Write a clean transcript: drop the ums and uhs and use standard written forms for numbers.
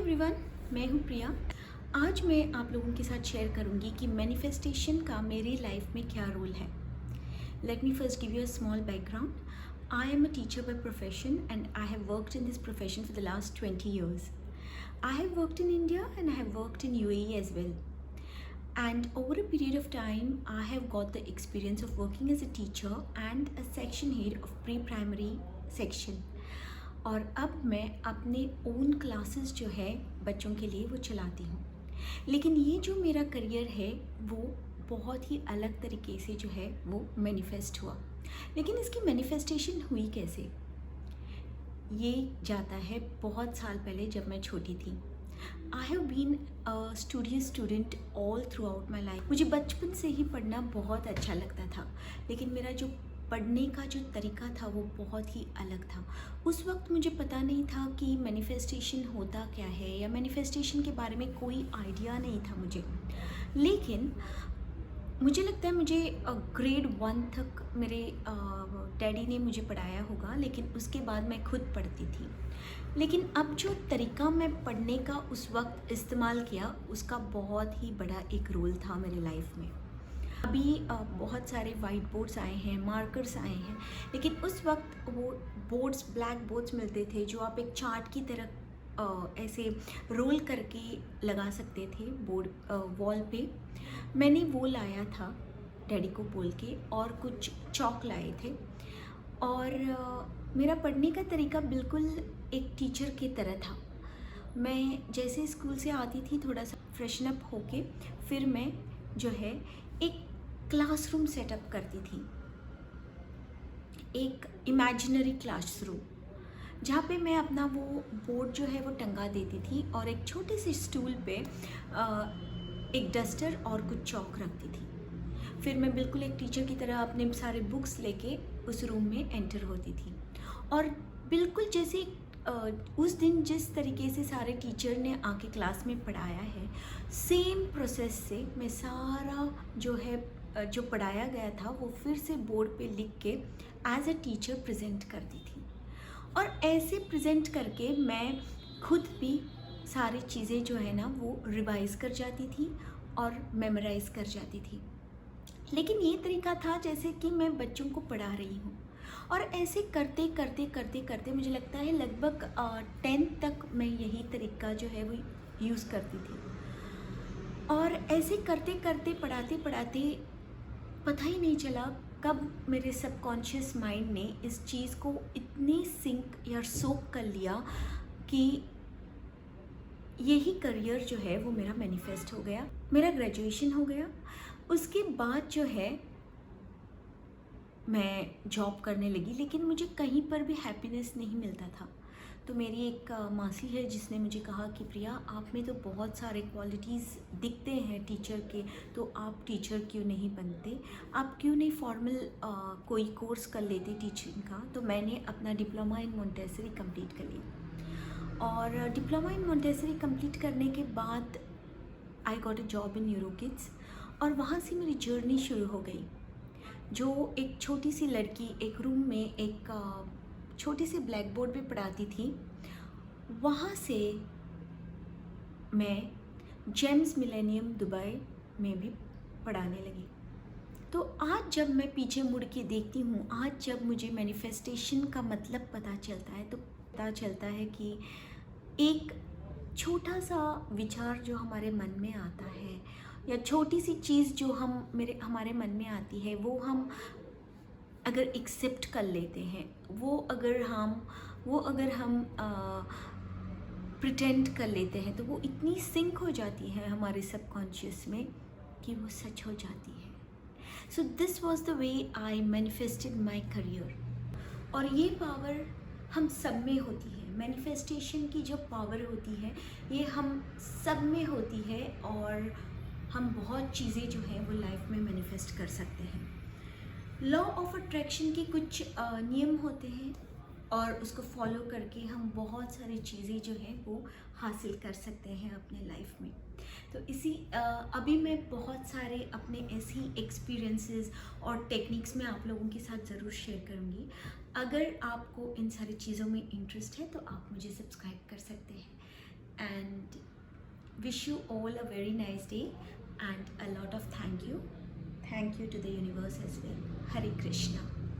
Everyone, मैं हूँ प्रिया। आज मैं आप लोगों के साथ शेयर करूँगी कि मैनिफेस्टेशन का मेरी लाइफ में क्या रोल है। Let me first give you a small background. I am a teacher by profession and I have worked in this profession for the last 20 years. I have worked in India and I have worked in UAE as well. And over a period of time, I have got the experience of working as a teacher and a section head of pre-primary section. और अब मैं अपने own classes जो है बच्चों के लिए वो चलाती हूँ। लेकिन ये जो मेरा करियर है वो बहुत ही अलग तरीके से जो है वो मैनिफेस्ट हुआ। लेकिन इसकी मैनिफेस्टेशन हुई कैसे? ये जाता है बहुत साल पहले जब मैं छोटी थी। I have been a studious student all throughout my life. मुझे बचपन से ही पढ़ना बहुत अच्छा लगता था, लेकिन मेरा जो पढ़ने का जो तरीका था वो बहुत ही अलग था। उस वक्त मुझे पता नहीं था कि मैनिफेस्टेशन होता क्या है, या मैनिफेस्टेशन के बारे में कोई आइडिया नहीं था मुझे। लेकिन मुझे लगता है मुझे ग्रेड 1 तक मेरे डैडी ने मुझे पढ़ाया होगा, लेकिन उसके बाद मैं खुद पढ़ती थी। लेकिन अब जो तरीका मैं पढ़ने का उस वक्त इस्तेमाल किया, उसका बहुत ही बड़ा एक रोल था मेरे लाइफ में। अभी बहुत सारे वाइट बोर्ड्स आए हैं, मार्कर्स आए हैं, लेकिन उस वक्त वो बोर्ड्स, ब्लैक बोर्ड्स मिलते थे जो आप एक चार्ट की तरह ऐसे रोल करके लगा सकते थे बोर्ड वॉल पे। मैंने वो लाया था डैडी को बोल के, और कुछ चौक लाए थे। और मेरा पढ़ने का तरीका बिल्कुल एक टीचर की तरह था। मैं जैसे स्कूल से आती थी, थोड़ा सा फ्रेशन अप होके फिर मैं जो है एक क्लासरूम सेटअप करती थी, एक इमेजिनरी क्लासरूम, जहाँ पे मैं अपना वो बोर्ड जो है वो टंगा देती थी और एक छोटे से स्टूल पे एक डस्टर और कुछ चौक रखती थी। फिर मैं बिल्कुल एक टीचर की तरह अपने सारे बुक्स लेके उस रूम में एंटर होती थी। और बिल्कुल जैसे उस दिन जिस तरीके से सारे टीचर ने आके क्लास में पढ़ाया है, सेम प्रोसेस से मैं सारा जो है जो पढ़ाया गया था वो फिर से बोर्ड पे लिख के एज अ टीचर प्रेजेंट करती थी। और ऐसे प्रेजेंट करके मैं खुद भी सारी चीज़ें जो है ना वो रिवाइज़ कर जाती थी और मेमोराइज़ कर जाती थी। लेकिन ये तरीका था जैसे कि मैं बच्चों को पढ़ा रही हूँ। और ऐसे करते करते करते करते मुझे लगता है लगभग 10th तक मैं यही तरीका जो है वो यूज़ करती थी। और ऐसे करते करते पढ़ाते पढ़ाते पता ही नहीं चला कब मेरे सबकॉन्शियस माइंड ने इस चीज़ को इतनी सिंक या सोक कर लिया कि यही करियर जो है वो मेरा मैनिफेस्ट हो गया। मेरा ग्रेजुएशन हो गया। उसके बाद जो है मैं जॉब करने लगी, लेकिन मुझे कहीं पर भी हैप्पीनेस नहीं मिलता था। तो मेरी एक मासी है जिसने मुझे कहा कि प्रिया, आप में तो बहुत सारे क्वालिटीज़ दिखते हैं टीचर के, तो आप टीचर क्यों नहीं बनते, आप क्यों नहीं फॉर्मल कोई कोर्स कर लेते टीचिंग का। तो मैंने अपना डिप्लोमा इन मोंटेसरी कंप्लीट कर लिया। और डिप्लोमा इन मोंटेसरी कंप्लीट करने के बाद I got a job in EuroKids, और वहाँ से मेरी जर्नी शुरू हो गई। जो एक छोटी सी लड़की एक रूम में एक छोटे से ब्लैक बोर्ड पे पढ़ाती थी, वहाँ से मैं जेम्स मिलेनियम दुबई में भी पढ़ाने लगी। तो आज जब मैं पीछे मुड़ के देखती हूँ, आज जब मुझे मैनिफेस्टेशन का मतलब पता चलता है, तो पता चलता है कि एक छोटा सा विचार जो हमारे मन में आता है, या छोटी सी चीज़ जो हमारे मन में आती है, वो हम अगर एक्सेप्ट कर लेते हैं, वो अगर हम प्रिटेंड कर लेते हैं, तो वो इतनी सिंक हो जाती है हमारे सबकॉन्शियस में कि वो सच हो जाती है। So this was the way I manifested my career. और ये पावर हम सब में होती है। मैनिफेस्टेशन की जो पावर होती है ये हम सब में होती है, और हम बहुत चीज़ें जो हैं वो लाइफ में मैनिफेस्ट कर सकते हैं। लॉ ऑफ अट्रैक्शन के कुछ नियम होते हैं, और उसको फॉलो करके हम बहुत सारी चीज़ें जो हैं वो हासिल कर सकते हैं अपने लाइफ में। तो अभी मैं बहुत सारे अपने ऐसे ही एक्सपीरियंसेस और टेक्निक्स में आप लोगों के साथ ज़रूर शेयर करूँगी। अगर आपको इन सारी चीज़ों में इंटरेस्ट है तो आप मुझे सब्सक्राइब कर सकते हैं। and wish you all a very nice day and a lot of thank you to the universe as well. Hare Krishna.